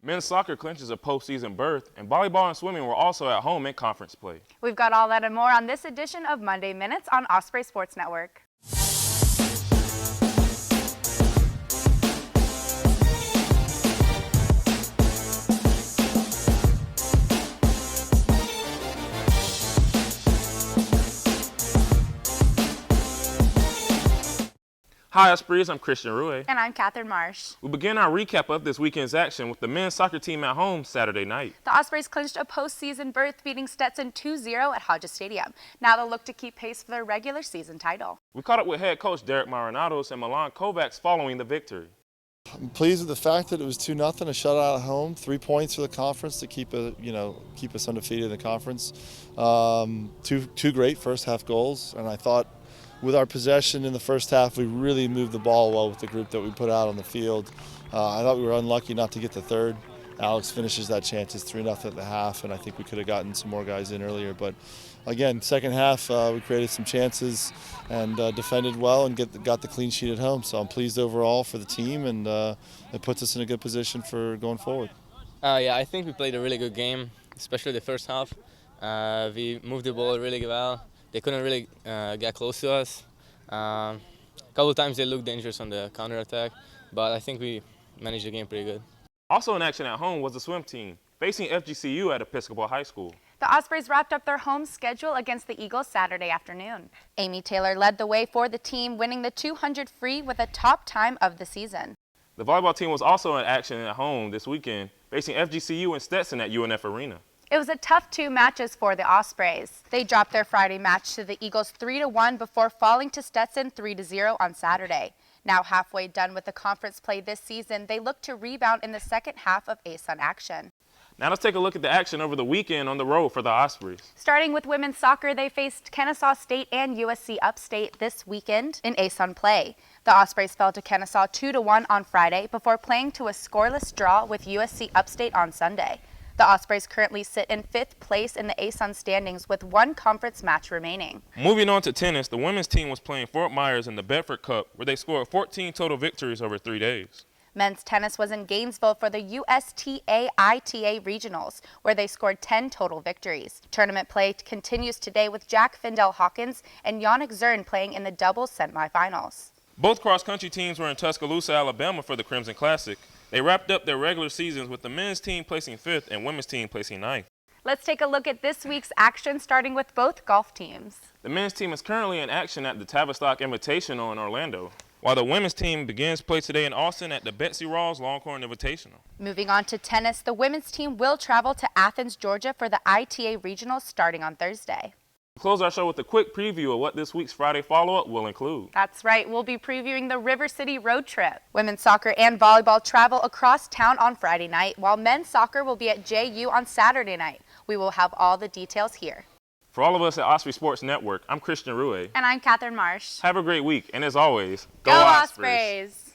Men's soccer clinches a postseason berth, and volleyball and swimming were also at home in conference play. We've got all that and more on this edition of Monday Minutes on Osprey Sports Network. Hi Ospreys, I'm Christian Rue. And I'm Catherine Marsh. We begin our recap of this weekend's action with the men's soccer team at home Saturday night. The Ospreys clinched a postseason berth, beating Stetson 2-0 at Hodges Stadium. Now they'll look to keep pace for their regular season title. We caught up with head coach Derek Marinados and Milan Kovacs following the victory. I'm pleased with the fact that it was 2-0, a shutout at home, 3 points for the conference to keep us undefeated in the conference. Two great first half goals, and I thought with our possession in the first half, we really moved the ball well with the group that we put out on the field. I thought we were unlucky not to get the third. Alex finishes that chance. It's 3-0 at the half, and I think we could have gotten some more guys in earlier. But again, second half, we created some chances and defended well and got the clean sheet at home. So I'm pleased overall for the team, and it puts us in a good position for going forward. Yeah, I think we played a really good game, especially the first half. We moved the ball really well. They couldn't really get close to us. A couple of times they looked dangerous on the counterattack, but I think we managed the game pretty good. Also in action at home was the swim team, facing FGCU at Episcopal High School. The Ospreys wrapped up their home schedule against the Eagles Saturday afternoon. Amy Taylor led the way for the team, winning the 200 free with a top time of the season. The volleyball team was also in action at home this weekend, facing FGCU and Stetson at UNF Arena. It was a tough 2 matches for the Ospreys. They dropped their Friday match to the Eagles 3-1 before falling to Stetson 3-0 on Saturday. Now halfway done with the conference play this season, they look to rebound in the second half of ASUN action. Now let's take a look at the action over the weekend on the road for the Ospreys. Starting with women's soccer, they faced Kennesaw State and USC Upstate this weekend in ASUN play. The Ospreys fell to Kennesaw 2-1 on Friday before playing to a scoreless draw with USC Upstate on Sunday. The Ospreys currently sit in 5th place in the ASUN standings with 1 conference match remaining. Moving on to tennis, the women's team was playing Fort Myers in the Bedford Cup, where they scored 14 total victories over 3 days. Men's tennis was in Gainesville for the USTA-ITA Regionals, where they scored 10 total victories. Tournament play continues today with Jack Findell-Hawkins and Yannick Zern playing in the doubles semifinals. Both cross-country teams were in Tuscaloosa, Alabama for the Crimson Classic. They wrapped up their regular seasons with the men's team placing 5th and women's team placing 9th. Let's take a look at this week's action, starting with both golf teams. The men's team is currently in action at the Tavistock Invitational in Orlando, while the women's team begins play today in Austin at the Betsy Rawls Longhorn Invitational. Moving on to tennis, the women's team will travel to Athens, Georgia for the ITA Regionals starting on Thursday. We'll close our show with a quick preview of what this week's Friday follow-up will include. That's right, we'll be previewing the River City road trip. Women's soccer and volleyball travel across town on Friday night, while men's soccer will be at JU on Saturday night. We will have all the details here. For all of us at Osprey Sports Network, I'm Christian Rue. And I'm Catherine Marsh. Have a great week, and as always, Go Ospreys!